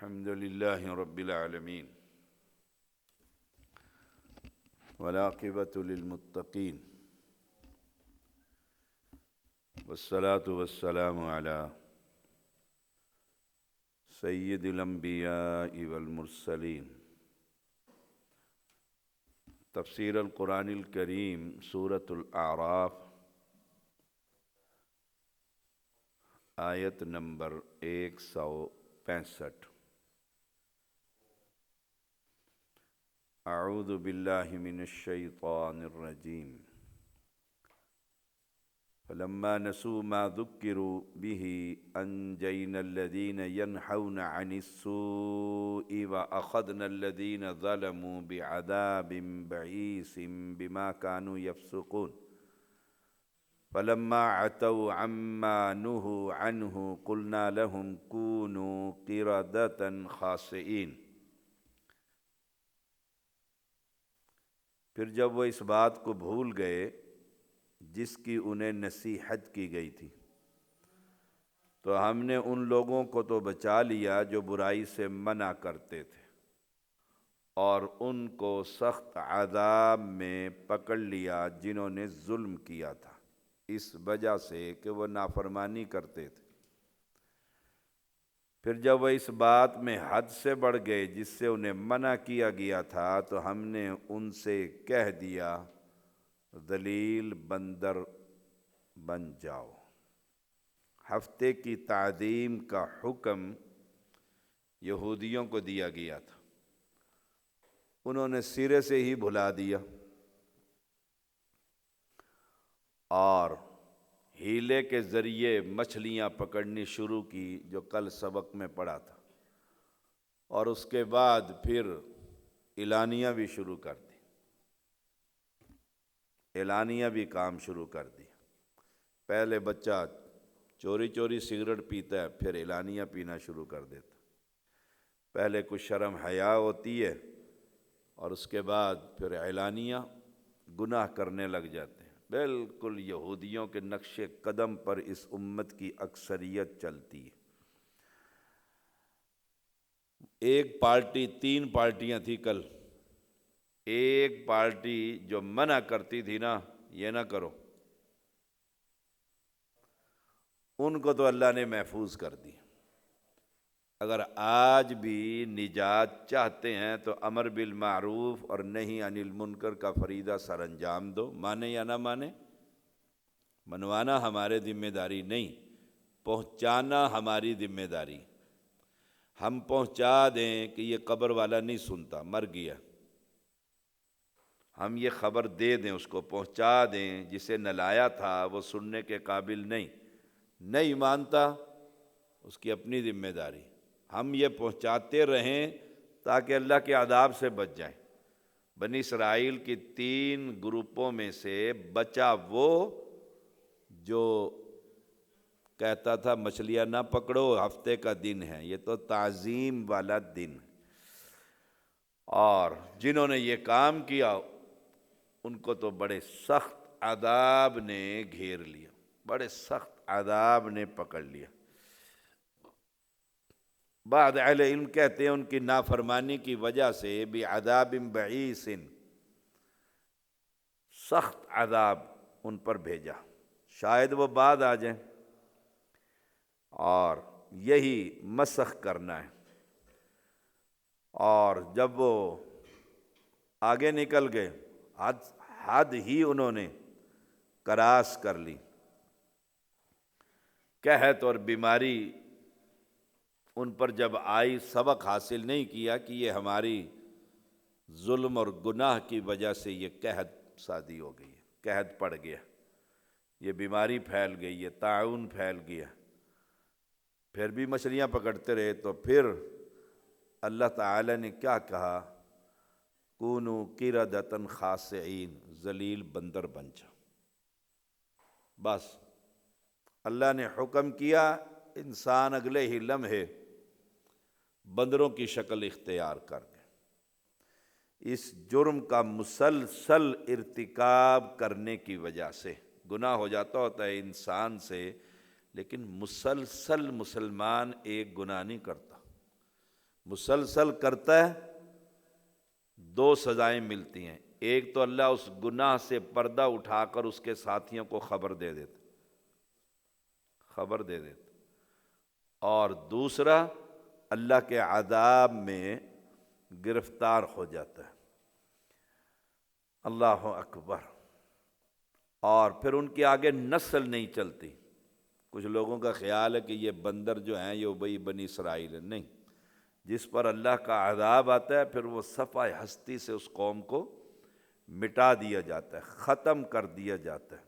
الحمد لله رب العالمين والعاقبة للمتقين والصلاة والسلام على سيد الأنبياء والمرسلين. تفسیر القرآن الکریم سورۃ الاعراف آیت نمبر 165. اعوذ باللہ من الشیطان الرجیم. فلما نسوا ما ذکروا به انجینا الذین ینہون عن السوء واخذنا الذین ظلموا بعذاب بئیس بما كانوا يفسقون. فلما عتوا عما نهوا عنه قلنا لهم كونوا قردة خاسئین. پھر جب وہ اس بات کو بھول گئے جس کی انہیں نصیحت کی گئی تھی تو ہم نے ان لوگوں کو تو بچا لیا جو برائی سے منع کرتے تھے، اور ان کو سخت عذاب میں پکڑ لیا جنہوں نے ظلم کیا تھا اس وجہ سے کہ وہ نافرمانی کرتے تھے. پھر جب وہ اس بات میں حد سے بڑھ گئے جس سے انہیں منع کیا گیا تھا تو ہم نے ان سے کہہ دیا ذلیل بندر بن جاؤ. ہفتے کی تعظیم کا حکم یہودیوں کو دیا گیا تھا، انہوں نے سرے سے ہی بھلا دیا اور ہیلے کے ذریعے مچھلیاں پکڑنی شروع کی جو کل سبق میں پڑھا تھا، اور اس کے بعد پھر اعلانیہ بھی شروع کر دی. اعلانیہ بھی کام شروع کر دی. پہلے بچہ چوری چوری سگریٹ پیتا ہے، پھر اعلانیہ پینا شروع کر دیتا. پہلے کچھ شرم حیا ہوتی ہے اور اس کے بعد پھر اعلانیہ گناہ کرنے لگ جاتے ہیں. بالکل یہودیوں کے نقش قدم پر اس امت کی اکثریت چلتی ہے. ایک پارٹی، 3 پارٹیاں تھیں کل. ایک پارٹی جو منع کرتی تھی نا، یہ نہ کرو، ان کو تو اللہ نے محفوظ کر دی. اگر آج بھی نجات چاہتے ہیں تو امر بالمعروف اور نہی عن المنکر کا فریضہ سر انجام دو. مانے یا نہ مانے، منوانا ہمارے ذمہ داری نہیں، پہنچانا ہماری ذمہ داری. ہم پہنچا دیں کہ یہ قبر والا نہیں سنتا، مر گیا، ہم یہ خبر دے دیں، اس کو پہنچا دیں. جسے نہ لایا تھا وہ سننے کے قابل نہیں مانتا، اس کی اپنی ذمہ داری. ہم یہ پہنچاتے رہیں تاکہ اللہ کے عذاب سے بچ جائیں. بنی اسرائیل کی 3 گروپوں میں سے بچا وہ جو کہتا تھا مچھلیاں نہ پکڑو، ہفتے کا دن ہے، یہ تو تعظیم والا دن. اور جنہوں نے یہ کام کیا ان کو تو بڑے سخت عذاب نے گھیر لیا، بڑے سخت عذاب نے پکڑ لیا. بعض اہل علم کہتے ہیں ان کی نافرمانی کی وجہ سے بعذاب بعیس، سخت عذاب ان پر بھیجا. شاید وہ بعد آ جائیں، اور یہی مسخ کرنا ہے. اور جب وہ آگے نکل گئے، حد ہی انہوں نے کراس کر لی. قحط اور بیماری ان پر جب آئی، سبق حاصل نہیں کیا کہ یہ ہماری ظلم اور گناہ کی وجہ سے یہ قحط شادی ہو گئی ہے، قحط پڑ گیا، یہ بیماری پھیل گئی، یہ طاعون پھیل گیا. پھر بھی مچھلیاں پکڑتے رہے. تو پھر اللہ تعالی نے کیا کہا؟ کونوا قردۃ خاسئین، ذلیل بندر بن جا. بس اللہ نے حکم کیا، انسان اگلے ہی لمحے بندروں کی شکل اختیار کر گئے. اس جرم کا مسلسل ارتکاب کرنے کی وجہ سے گناہ ہو جاتا ہوتا ہے انسان سے، لیکن مسلسل مسلمان ایک گناہ نہیں کرتا. مسلسل کرتا ہے دو سزائیں ملتی ہیں، ایک تو اللہ اس گناہ سے پردہ اٹھا کر اس کے ساتھیوں کو خبر دے دیتا، اور دوسرا اللہ کے عذاب میں گرفتار ہو جاتا ہے۔ اللہ اکبر۔ اور پھر ان کے آگے نسل نہیں چلتی۔ کچھ لوگوں کا خیال ہے کہ یہ بندر جو ہیں یہ وہی بنی اسرائیل ہے، نہیں، جس پر اللہ کا عذاب آتا ہے پھر وہ صفحہ ہستی سے اس قوم کو مٹا دیا جاتا ہے، ختم کر دیا جاتا ہے۔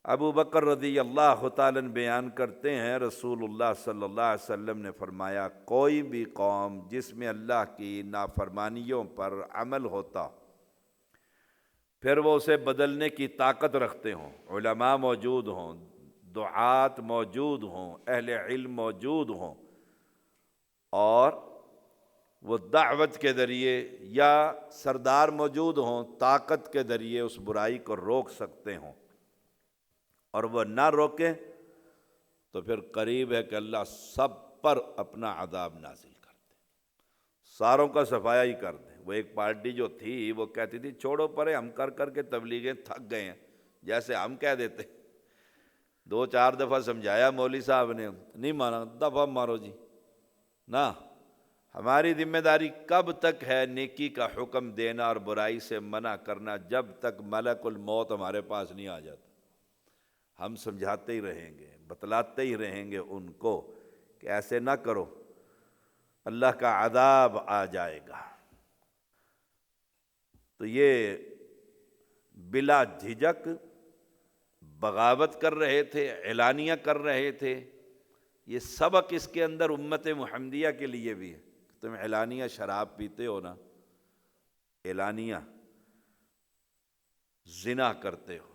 ابو بکر رضی اللہ تعالیٰ عنہ بیان کرتے ہیں رسول اللہ صلی اللہ علیہ وسلم نے فرمایا، کوئی بھی قوم جس میں اللہ کی نافرمانیوں پر عمل ہوتا پھر وہ اسے بدلنے کی طاقت رکھتے ہوں، علماء موجود ہوں، دعات موجود ہوں، اہل علم موجود ہوں، اور وہ دعوت کے ذریعے یا سردار موجود ہوں طاقت کے ذریعے اس برائی کو روک سکتے ہوں، اور وہ نہ روکیں تو پھر قریب ہے کہ اللہ سب پر اپنا عذاب نازل کر دے، ساروں کا صفایا ہی کر دے۔ وہ ایک پارٹی جو تھی وہ کہتی تھی چھوڑو پرے، ہم کر کر کے تبلیغیں تھک گئے ہیں، جیسے ہم کہہ دیتے، 2-4 دفعہ سمجھایا مولوی صاحب نے، نہیں مانا، دفعہ مارو جی نہ۔ ہماری ذمہ داری کب تک ہے نیکی کا حکم دینا اور برائی سے منع کرنا، جب تک ملک الموت ہمارے پاس نہیں آ جاتا۔ ہم سمجھاتے ہی رہیں گے، بتلاتے ہی رہیں گے ان کو کہ ایسے نہ کرو، اللہ کا عذاب آ جائے گا۔ تو یہ بلا جھجک بغاوت کر رہے تھے، اعلانیہ کر رہے تھے۔ یہ سبق اس کے اندر امت محمدیہ کے لیے بھی ہے۔ تم اعلانیہ شراب پیتے ہو نا، اعلانیہ زنا کرتے ہو،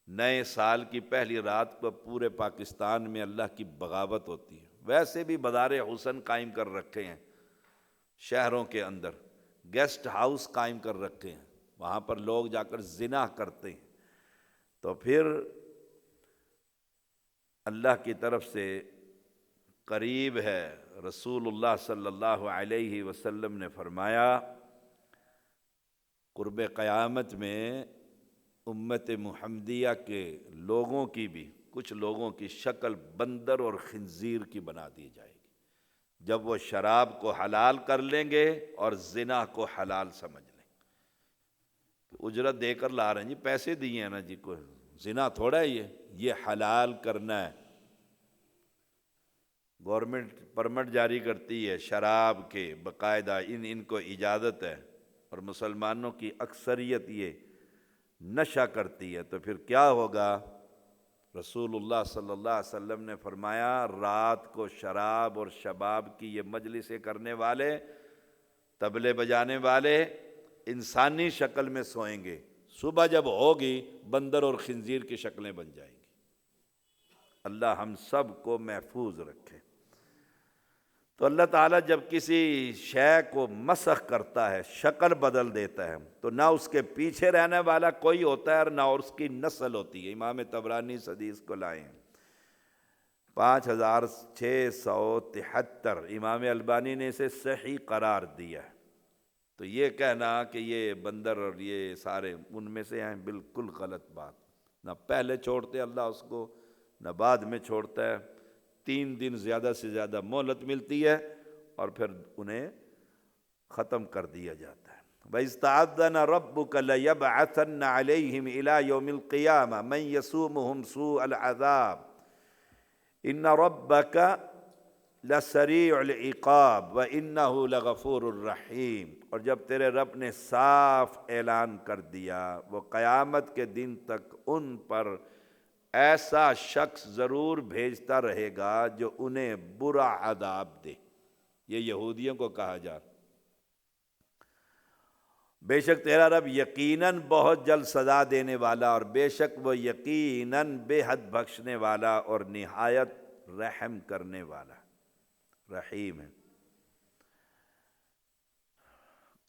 نئے سال کی پہلی رات کو پورے پاکستان میں اللہ کی بغاوت ہوتی ہے، ویسے بھی بازار حسن قائم کر رکھے ہیں، شہروں کے اندر گیسٹ ہاؤس قائم کر رکھے ہیں، وہاں پر لوگ جا کر زنا کرتے ہیں۔ تو پھر اللہ کی طرف سے قریب ہے، رسول اللہ صلی اللہ علیہ وسلم نے فرمایا قرب قیامت میں امت محمدیہ کے لوگوں کی بھی کچھ لوگوں کی شکل بندر اور خنزیر کی بنا دی جائے گی، جب وہ شراب کو حلال کر لیں گے اور زنا کو حلال سمجھ لیں گے۔ اجرت دے کر لا رہے ہیں جی، پیسے دیے ہیں نا جی، کوئی زنا تھوڑا ہے یہ حلال کرنا ہے۔ گورنمنٹ پرمٹ جاری کرتی ہے شراب کے باقاعدہ، ان کو اجازت ہے، اور مسلمانوں کی اکثریت یہ نشہ کرتی ہے، تو پھر کیا ہوگا؟ رسول اللہ صلی اللہ علیہ وسلم نے فرمایا رات کو شراب اور شباب کی یہ مجلسیں کرنے والے، طبلے بجانے والے انسانی شکل میں سوئیں گے، صبح جب ہوگی بندر اور خنزیر کی شکلیں بن جائیں گی۔ اللہ ہم سب کو محفوظ رکھے۔ تو اللہ تعالیٰ جب کسی شے کو مسخ کرتا ہے، شکل بدل دیتا ہے، تو نہ اس کے پیچھے رہنے والا کوئی ہوتا ہے اور نہ اس کی نسل ہوتی ہے۔ امام طبرانی اس حدیث کو لائے ہیں 5673، امام البانی نے اسے صحیح قرار دیا ہے۔ تو یہ کہنا کہ یہ بندر اور یہ سارے ان میں سے ہیں، بالکل غلط بات۔ نہ پہلے چھوڑتے اللہ اس کو، نہ بعد میں چھوڑتا ہے، 3 دن زیادہ سے زیادہ مہلت ملتی ہے اور پھر انہیں ختم کر دیا جاتا ہے۔ وَإِسْتَعَذَّنَ رَبُّكَ لَيَبْعَثَنَّ عَلَيْهِمْ إِلَى يَوْمِ الْقِيَامَةِ مَنْ يَسُومُهُمْ سُوءَ الْعَذَابِ إِنَّ رَبَّكَ لَسَرِيعُ الْعِقَابِ وَإِنَّهُ لَغَفُورٌ رَحِيمٌ۔ اور جب تیرے رب نے صاف اعلان کر دیا وہ قیامت کے دن تک ان پر ایسا شخص ضرور بھیجتا رہے گا جو انہیں برا عذاب دے۔ یہ یہودیوں کو کہا جا رہا، بے شک تیرا رب یقیناً بہت جلد سزا دینے والا، اور بے شک وہ یقیناً بے حد بخشنے والا اور نہایت رحم کرنے والا، رحیم ہے۔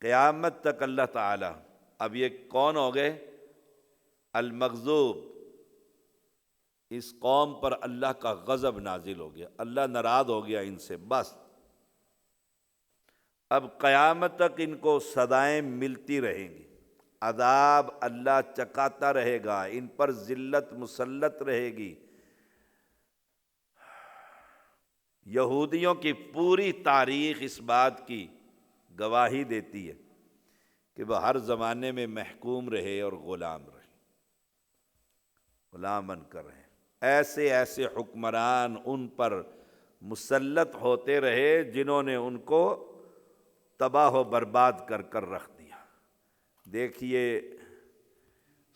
قیامت تک اللہ تعالیٰ، اب یہ کون ہو گئے؟ المغضوب، اس قوم پر اللہ کا غضب نازل ہو گیا، اللہ ناراض ہو گیا ان سے، بس اب قیامت تک ان کو سزائیں ملتی رہیں گی، عذاب اللہ چکاتا رہے گا، ان پر ذلت مسلط رہے گی۔ یہودیوں کی پوری تاریخ اس بات کی گواہی دیتی ہے کہ وہ ہر زمانے میں محکوم رہے اور غلام رہے، غلام بن کر رہے۔ ایسے ایسے حکمران ان پر مسلط ہوتے رہے جنہوں نے ان کو تباہ و برباد کر کر رکھ دیا۔ دیکھیے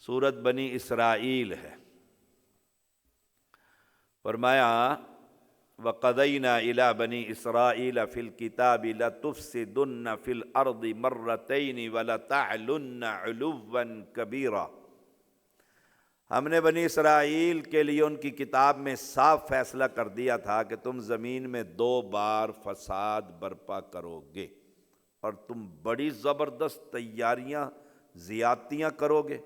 سورۃ بنی اسرائیل ہے، فرمایا وَقَضَيْنَا إِلَىٰ بَنِي إِسْرَائِيلَ فِي الْكِتَابِ لَتُفْسِدُنَّ فِي الْأَرْضِ مَرَّتَيْنِ وَلَتَعْلُنَّ عُلُوًّا كَبِيرًا۔ ہم نے بنی اسرائیل کے لیے ان کی کتاب میں صاف فیصلہ کر دیا تھا کہ تم زمین میں 2 بار فساد برپا کرو گے اور تم بڑی زبردست تیاریاں زیادتیاں کرو گے۔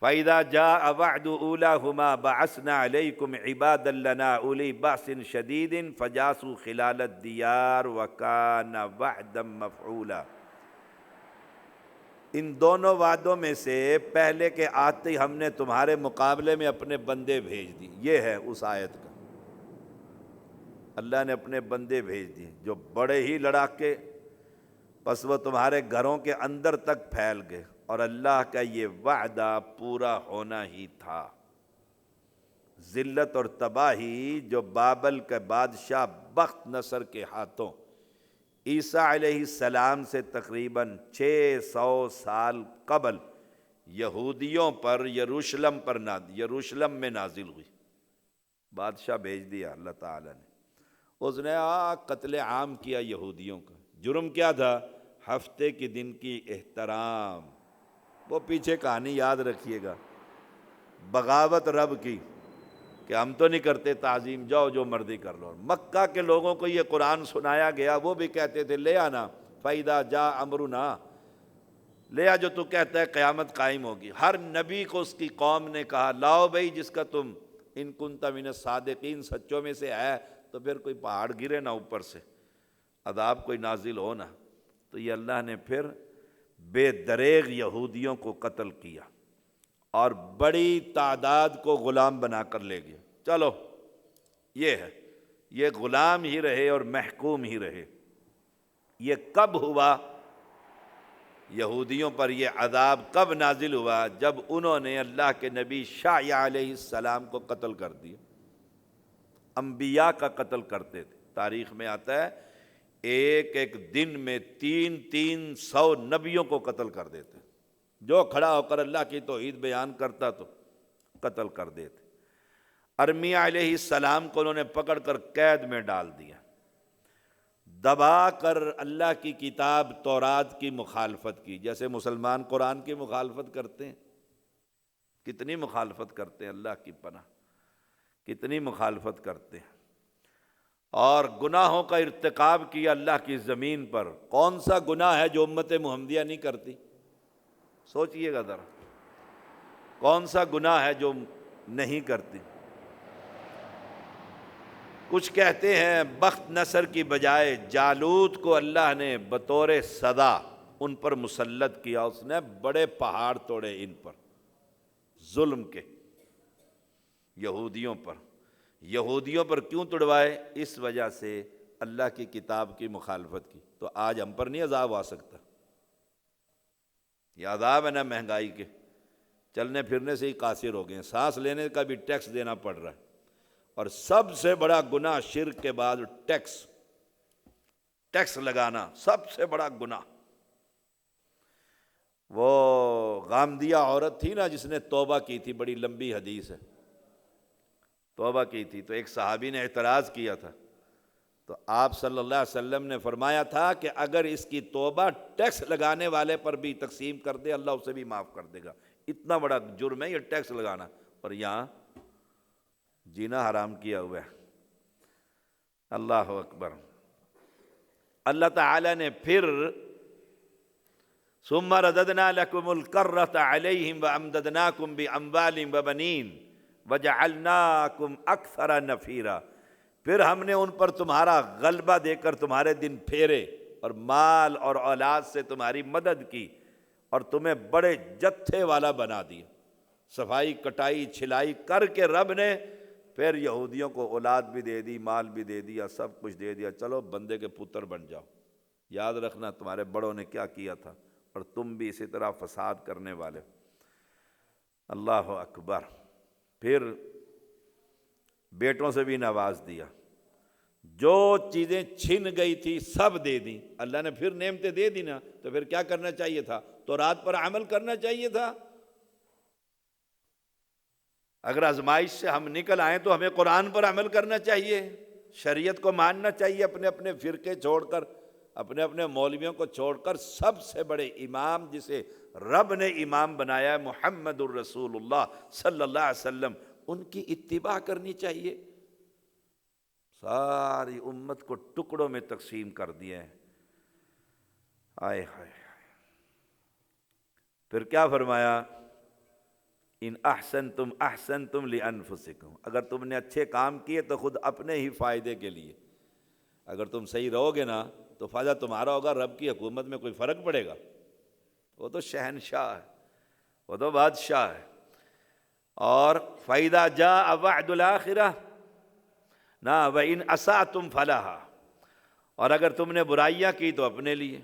فَإِذَا جَاءَ وَعْدُ أُولَاهُمَا بَعَثْنَا عَلَيْكُمْ عِبَادًا لَنَا أُولِي بَأْسٍ شَدِيدٍ فَجَاسُوا خِلَالَ الدِّيَارِ وَكَانَ وَعْدًا مَفْعُولًا۔ ان دونوں وعدوں میں سے پہلے کے آتے ہی ہم نے تمہارے مقابلے میں اپنے بندے بھیج دی۔ یہ ہے اس آیت کا، اللہ نے اپنے بندے بھیج دیے جو بڑے ہی لڑاکے، بس وہ تمہارے گھروں کے اندر تک پھیل گئے، اور اللہ کا یہ وعدہ پورا ہونا ہی تھا۔ ذلت اور تباہی جو بابل کے بادشاہ بخت نصر کے ہاتھوں عیسیٰ علیہ السلام سے تقریباً 600 سال قبل یہودیوں پر یروشلم میں نازل ہوئی۔ بادشاہ بھیج دیا اللہ تعالیٰ نے، اس نے قتل عام کیا یہودیوں کا۔ جرم کیا تھا؟ ہفتے کے دن کی احترام۔ وہ پیچھے کہانی یاد رکھیے گا، بغاوت رب کی کہ ہم تو نہیں کرتے تعظیم، جاؤ جو مرضی کر لو۔ مکہ کے لوگوں کو یہ قرآن سنایا گیا، وہ بھی کہتے تھے لے آنا فَإِذَا جَاءَ أَمْرُنَا، لے آ جو تو کہتا ہے قیامت قائم ہوگی۔ ہر نبی کو اس کی قوم نے کہا لاؤ بھائی جس کا تم ان کنت من الصادقین سچوں میں سے ہے، تو پھر کوئی پہاڑ گرے نہ اوپر سے، عذاب کوئی نازل ہو نہ۔ تو یہ اللہ نے پھر بے دریغ یہودیوں کو قتل کیا اور بڑی تعداد کو غلام بنا کر لے گیا۔ چلو یہ ہے، یہ غلام ہی رہے اور محکوم ہی رہے۔ یہ کب ہوا؟ یہودیوں پر یہ عذاب کب نازل ہوا؟ جب انہوں نے اللہ کے نبی شعیع علیہ السلام کو قتل کر دیا۔ انبیاء کا قتل کرتے تھے، تاریخ میں آتا ہے ایک ایک دن میں 300 نبیوں کو قتل کر دیتے، جو کھڑا ہو کر اللہ کی توحید بیان کرتا تو قتل کر دیتے۔ ارمیہ علیہ السلام کو انہوں نے پکڑ کر قید میں ڈال دیا، دبا کر اللہ کی کتاب تورات کی مخالفت کی، جیسے مسلمان قرآن کی مخالفت کرتے ہیں۔ کتنی مخالفت کرتے ہیں، اللہ کی پناہ کتنی مخالفت کرتے ہیں، اور گناہوں کا ارتکاب کیا اللہ کی زمین پر۔ کون سا گناہ ہے جو امت محمدیہ نہیں کرتی؟ سوچئے گا ذرا، کون سا گناہ ہے جو نہیں کرتی؟ کچھ کہتے ہیں بخت نصر کی بجائے جالوت کو اللہ نے بطور سزا ان پر مسلط کیا، اس نے بڑے پہاڑ توڑے ان پر ظلم کے، یہودیوں پر کیوں توڑوائے؟ اس وجہ سے اللہ کی کتاب کی مخالفت کی۔ تو آج ہم پر نہیں عذاب آ سکتا؟ یہ عذاب ہے نا مہنگائی کے، چلنے پھرنے سے ہی قاصر ہو گئے، سانس لینے کا بھی ٹیکس دینا پڑ رہا ہے، اور سب سے بڑا گناہ شرک کے بعد ٹیکس لگانا سب سے بڑا گناہ۔ وہ غامدیہ عورت تھی نا جس نے توبہ کی تھی، بڑی لمبی حدیث ہے، توبہ کی تھی تو ایک صحابی نے اعتراض کیا تھا، تو آپ صلی اللہ علیہ وسلم نے فرمایا تھا کہ اگر اس کی توبہ ٹیکس لگانے والے پر بھی تقسیم کر دے اللہ اسے بھی معاف کر دے گا۔ اتنا بڑا جرم ہے یہ ٹیکس لگانا، اور یہاں جینا حرام کیا ہوا ہے۔ اللہ اکبر۔ اللہ تعالی نے پھر ثم رددنا لكم الكرة عليهم وامددناكم باموال وبنين وجعلناكم اکثر نفیرا، پھر ہم نے ان پر تمہارا غلبہ دے کر تمہارے دن پھیرے، اور مال اور اولاد سے تمہاری مدد کی اور تمہیں بڑے جتھے والا بنا دیا، صفائی کٹائی چھلائی کر کے رب نے پھر یہودیوں کو اولاد بھی دے دی، مال بھی دے دیا، سب کچھ دے دیا، چلو بندے کے پتر بن جاؤ، یاد رکھنا تمہارے بڑوں نے کیا کیا تھا اور تم بھی اسی طرح فساد کرنے والے۔ اللہ اکبر۔ پھر بیٹوں سے بھی نواز دیا، جو چیزیں چھن گئی تھی سب دے دی، اللہ نے پھر نعمتیں دے دی نا، تو پھر کیا کرنا چاہیے تھا؟ تورات پر عمل کرنا چاہیے تھا۔ اگر آزمائش سے ہم نکل آئیں تو ہمیں قرآن پر عمل کرنا چاہیے، شریعت کو ماننا چاہیے، اپنے اپنے فرقے چھوڑ کر، اپنے اپنے مولویوں کو چھوڑ کر سب سے بڑے امام جسے رب نے امام بنایا ہے محمد الرسول اللہ صلی اللہ علیہ وسلم، ان کی اتباع کرنی چاہیے۔ ساری امت کو ٹکڑوں میں تقسیم کر دیا ہے، آئے ہائے۔ پھر کیا فرمایا؟ ان احسنتم احسنتم لانفسکم، اگر تم نے اچھے کام کیے تو خود اپنے ہی فائدے کے لیے، اگر تم صحیح رہو گے نا تو فائدہ تمہارا ہوگا، رب کی حکومت میں کوئی فرق پڑے گا؟ وہ تو شہنشاہ ہے، وہ تو بادشاہ ہے۔ اور فَإِذَا جَاءَ وَعْدُ الْآخِرَةِ نہ وَإِنْ أَسَأْتُمْ فَلَهَا، اور اگر تم نے برائیاں کی تو اپنے لیے،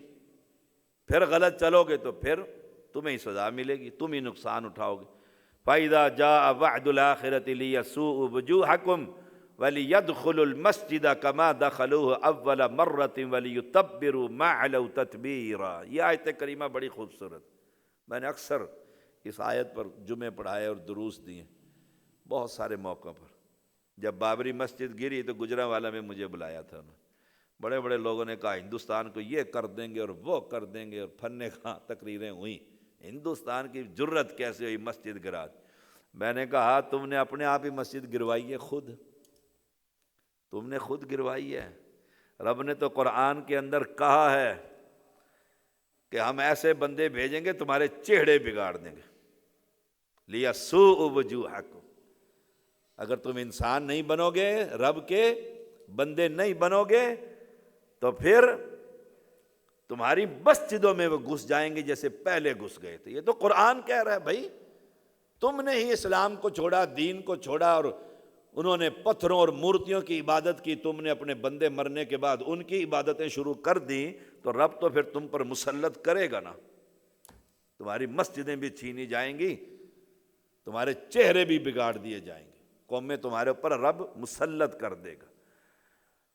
پھر غلط چلو گے تو پھر تمہیں ہی سزا ملے گی، تم ہی نقصان اٹھاؤ گے۔ فَإِذَا جَاءَ وَعْدُ الْآخِرَةِ لِيَسُوءُوا وُجُوهَكُمْ وَلِيَدْخُلُوا الْمَسْجِدَ كَمَا دَخَلُوهُ أَوَّلَ مَرَّةٍ وَلِيُتَبِّرُوا مَا عَلَوْا تَتْبِيرًا۔ یہ آیت کریمہ بڑی خوبصورت، میں نے اکثر اس آیت پر جمعے پڑھائے اور دروس دیے بہت سارے موقع پر۔ جب بابری مسجد گری تو گجرانوالہ میں مجھے بلایا تھا انہوں نے، بڑے بڑے لوگوں نے کہا ہندوستان کو یہ کر دیں گے اور وہ کر دیں گے، اور فن خواں تقریریں ہوئیں، ہندوستان کی جرت کیسے ہوئی مسجد گرا دی؟ میں نے کہا تم نے اپنے آپ ہی مسجد گروائی ہے، خود تم نے خود گروائی ہے۔ رب نے تو قرآن کے اندر کہا ہے کہ ہم ایسے بندے بھیجیں گے تمہارے چہرے بگاڑ دیں گے، لِيَسُوءُوا وُجُوهَكُمْ۔ اگر تم انسان نہیں بنو گے، رب کے بندے نہیں بنو گے، تو پھر تمہاری مسجدوں میں وہ گھس جائیں گے جیسے پہلے گھس گئے تھے۔ یہ تو قرآن کہہ رہا ہے بھائی، تم نے ہی اسلام کو چھوڑا، دین کو چھوڑا، اور انہوں نے پتھروں اور مورتیوں کی عبادت کی، تم نے اپنے بندے مرنے کے بعد ان کی عبادتیں شروع کر دیں، تو رب تو پھر تم پر مسلط کرے گا نا، تمہاری مسجدیں بھی چھینی جائیں گی، تمہارے چہرے بھی بگاڑ دیے جائیں گے، قومیں تمہارے اوپر رب مسلط کر دے گا،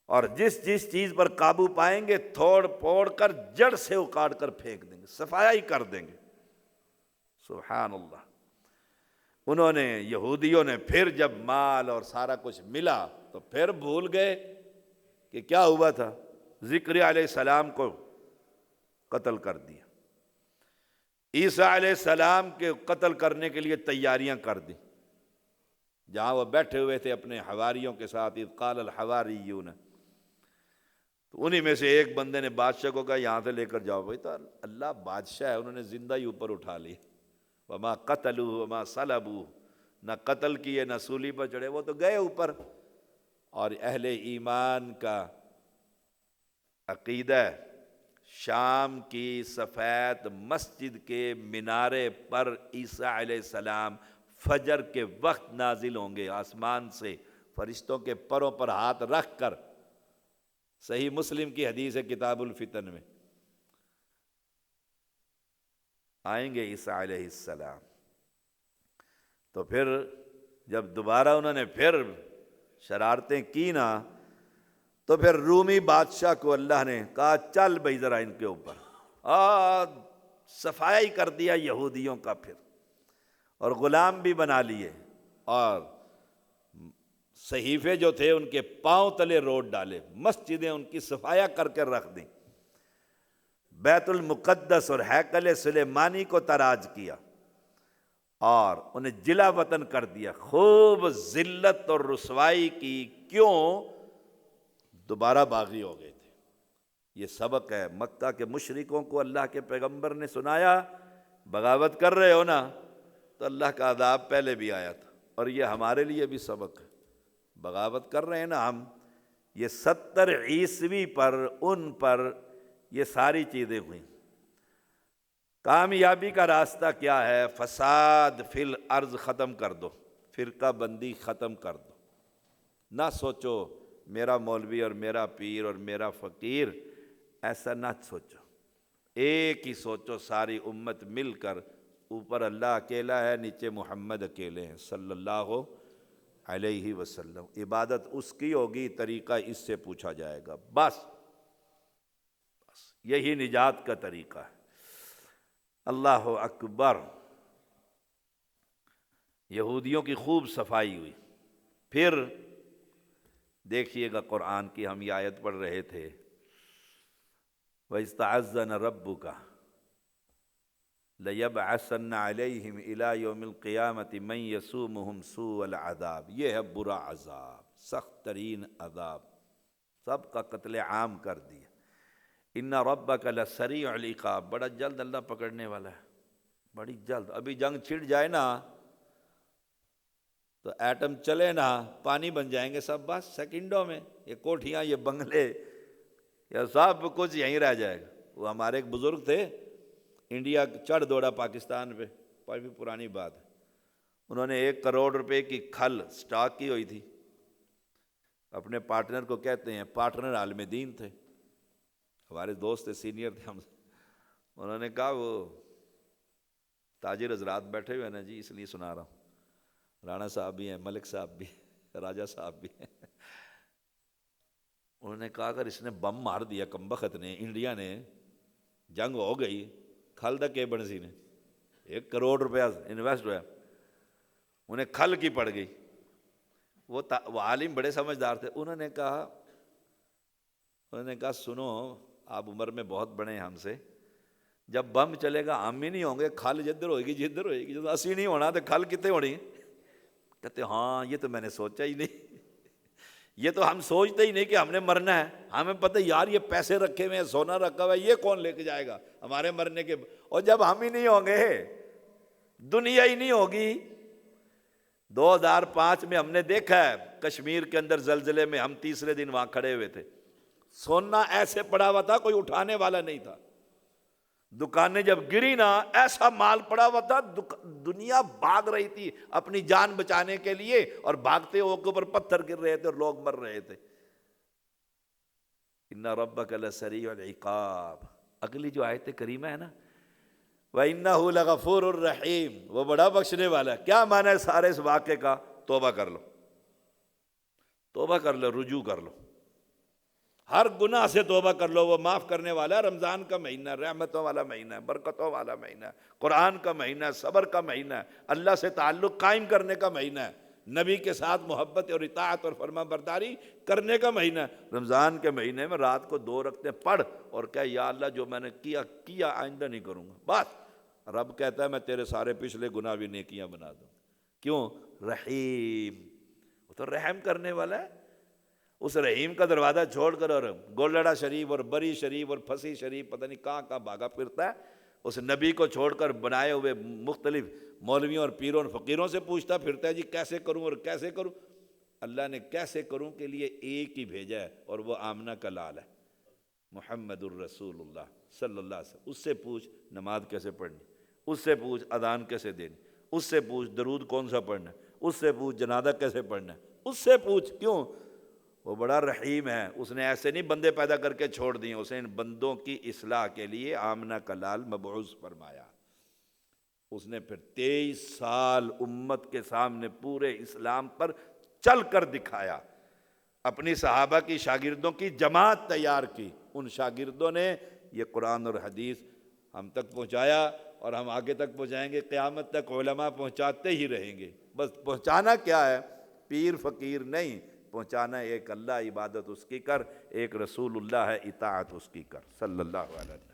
اور جس جس چیز پر قابو پائیں گے تھوڑ پھوڑ کر جڑ سے اکاڑ کر پھینک دیں گے، صفایا ہی کر دیں گے۔ سبحان اللہ۔ انہوں نے، یہودیوں نے پھر جب مال اور سارا کچھ ملا تو پھر بھول گئے کہ کیا ہوا تھا، ذکر علیہ السلام کو قتل کر دیا، عیسیٰ علیہ السلام کے قتل کرنے کے لیے تیاریاں کر دی، جہاں وہ بیٹھے ہوئے تھے اپنے حواریوں کے ساتھ، اذ قال الحواریون، تو انہی میں سے ایک بندے نے بادشاہ کو کہا یہاں سے لے کر جاؤ، بھائی تو اللہ بادشاہ ہے، انہوں نے زندہ ہی اوپر اٹھا لی، وما قتلوہ وما صلبوہ، نہ قتل کیے نہ سولی پر چڑھے، وہ تو گئے اوپر۔ اور اہل ایمان کا عقیدہ، شام کی سفید مسجد کے مینارے پر عیسیٰ علیہ السلام فجر کے وقت نازل ہوں گے آسمان سے، فرشتوں کے پروں پر ہاتھ رکھ کر، صحیح مسلم کی حدیث ہے کتاب الفتن میں، آئیں گے عیسیٰ علیہ السلام۔ تو پھر جب دوبارہ انہوں نے پھر شرارتیں کی نا، تو پھر رومی بادشاہ کو اللہ نے کہا چل بھائی ذرا ان کے اوپر، صفایا ہی کر دیا یہودیوں کا پھر، اور غلام بھی بنا لیے، اور صحیفے جو تھے ان کے پاؤں تلے روٹ ڈالے، مسجدیں ان کی صفایا کر کے رکھ دیں، بیت المقدس اور ہیکل سلیمانی کو تراج کیا، اور انہیں جلا وطن کر دیا، خوب ذلت اور رسوائی کی، کیوں؟ دوبارہ باغی ہو گئے تھے۔ یہ سبق ہے، مکہ کے مشرکوں کو اللہ کے پیغمبر نے سنایا بغاوت کر رہے ہو نا تو اللہ کا عذاب پہلے بھی آیا تھا، اور یہ ہمارے لیے بھی سبق ہے، بغاوت کر رہے ہیں نا ہم، یہ 70 عیسوی پر ان پر یہ ساری چیزیں ہوئیں۔ کامیابی کا راستہ کیا ہے؟ فساد فی الارض ختم کر دو، فرقہ بندی ختم کر دو۔ نہ سوچو میرا مولوی اور میرا پیر اور میرا فقیر، ایسا نہ سوچو، ایک ہی سوچو، ساری امت مل کر، اوپر اللہ اکیلا ہے، نیچے محمد اکیلے ہیں صلی اللہ علیہ وسلم، عبادت اس کی ہوگی، طریقہ اس سے پوچھا جائے گا، بس یہی نجات کا طریقہ ہے۔ اللہ اکبر۔ یہودیوں کی خوب صفائی ہوئی۔ پھر دیکھیے گا قرآن کی، ہم یہ آیت پڑھ رہے تھے، وَإِسْتَعَذَّنَ رَبُّكَ لَيَبْعَثَنَّ عَلَيْهِمْ إِلَى يَوْمِ الْقِيَامَةِ مَنْ يَسُومُهُمْ سُوءَ الْعَذَابِ۔ یہ ہے برا عذاب، سخت ترین عذاب، سب کا قتل عام کر دیا۔ إِنَّ رَبَّكَ لَسَرِيعُ الْعِقَابِ، بڑا جلد اللہ پکڑنے والا ہے، بڑی جلد۔ ابھی جنگ چھڑ جائے نا تو ایٹم چلے نا، پانی بن جائیں گے سب، بس سیکنڈوں میں، یہ کوٹھیاں، یہ بنگلے، یہ سب کچھ یہیں رہ جائے گا۔ وہ ہمارے ایک بزرگ تھے، انڈیا چڑھ دوڑا پاکستان پہ، بڑی پرانی بات ہے، انہوں نے 1 کروڑ روپے کی کھل سٹاک کی ہوئی تھی، اپنے پارٹنر کو کہتے ہیں، پارٹنر عالم دین تھے، ہمارے دوست تھے، سینئر تھے ہم سے، انہوں نے کہا وہ تاجر حضرات بیٹھے ہوئے ہیں نا جی، اس لیے سنا رہا ہوں، رانا صاحب بھی ہیں، ملک صاحب بھی، راجہ صاحب بھی ہیں، انہوں نے کہا اگر اس نے بم مار دیا کمبخت نے، انڈیا نے، جنگ ہو گئی، کھل دا کے بنسی نے، 1 کروڑ روپیہ انویسٹ ہوا، انہیں کھل کی پڑ گئی۔ وہ عالم بڑے سمجھدار تھے، انہوں نے کہا سنو، آپ عمر میں بہت بڑے ہیں ہم سے، جب بم چلے گا ہم ہی نہیں ہوں گے، کھل جدھر ہوئے گی جدھر ہوئے گی، جب اسی نہیں ہونا تو کھل کتنے ہونی؟ کہتے ہاں یہ تو میں نے سوچا ہی نہیں، یہ تو ہم سوچتے ہی نہیں کہ ہم نے مرنا ہے، ہمیں پتہ یار یہ پیسے رکھے ہوئے ہیں، سونا رکھا ہوا ہے، یہ کون لے کے جائے گا ہمارے مرنے کے، اور جب ہم ہی نہیں ہوں گے، دنیا ہی نہیں ہوگی۔ 2005 میں ہم نے دیکھا ہے کشمیر کے اندر زلزلے میں، ہم تیسرے دن وہاں کھڑے ہوئے تھے، سونا ایسے پڑا ہوا تھا کوئی اٹھانے والا نہیں تھا، دکانیں جب گری نا ایسا مال پڑا ہوا تھا، دنیا بھاگ رہی تھی اپنی جان بچانے کے لیے، اور بھاگتے ہوئے کے اوپر پتھر گر رہے تھے اور لوگ مر رہے تھے۔ ان ربک لسریع العقاب، اگلی جو آیت کریمہ ہے نا، وَإِنَّهُ لَغَفُورٌ الرحیم، وہ بڑا بخشنے والا ہے۔ کیا معنی ہے سارے اس واقعے کا؟ توبہ کر لو، توبہ کر لو، رجوع کر لو، ہر گناہ سے توبہ کر لو، وہ معاف کرنے والا ہے۔ رمضان کا مہینہ رحمتوں والا مہینہ ہے، برکتوں والا مہینہ ہے، قرآن کا مہینہ ہے، صبر کا مہینہ ہے، اللہ سے تعلق قائم کرنے کا مہینہ ہے، نبی کے ساتھ محبت اور اطاعت اور فرما برداری کرنے کا مہینہ ہے۔ رمضان کے مہینے میں رات کو 2 رکعتیں پڑھ اور کہہ یا اللہ جو میں نے کیا آئندہ نہیں کروں گا، بس رب کہتا ہے میں تیرے سارے پچھلے گناہ بھی نیکیاں بنا دوں۔ کیوں؟ رحیم، وہ تو رحم کرنے والا ہے۔ اس رحیم کا دروازہ چھوڑ کر اور گولڑا شریف اور بری شریف اور پھسی شریف پتہ نہیں کہاں کہاں بھاگا پھرتا ہے، اس نبی کو چھوڑ کر بنائے ہوئے مختلف مولویوں اور پیروں اور فقیروں سے پوچھتا پھرتا ہے جی کیسے کروں اور کیسے کروں۔ اللہ نے کیسے کروں کے لیے ایک ہی بھیجا ہے، اور وہ آمنہ کا لال ہے، محمد الرسول اللہ صلی اللہ علیہ وسلم۔ اس سے پوچھ نماز کیسے پڑھنی، اس سے پوچھ اذان کیسے دینی، اس سے پوچھ درود کون سا پڑھنا ہے، اس سے پوچھ جنازہ کیسے پڑھنا ہے، اس سے پوچھ۔ کیوں؟ وہ بڑا رحیم ہے، اس نے ایسے نہیں بندے پیدا کر کے چھوڑ دیے، اس نے ان بندوں کی اصلاح کے لیے آمنہ کا لال مبعوث فرمایا۔ اس نے پھر 23 سال امت کے سامنے پورے اسلام پر چل کر دکھایا، اپنی صحابہ کی شاگردوں کی جماعت تیار کی، ان شاگردوں نے یہ قرآن اور حدیث ہم تک پہنچایا، اور ہم آگے تک پہنچائیں گے، قیامت تک علماء پہنچاتے ہی رہیں گے۔ بس پہنچانا کیا ہے؟ پیر فقیر نہیں، پہنچانا ایک اللہ، عبادت اس کی کر، ایک رسول اللہ ہے، اطاعت اس کی کر، صلی اللہ علیہ وسلم۔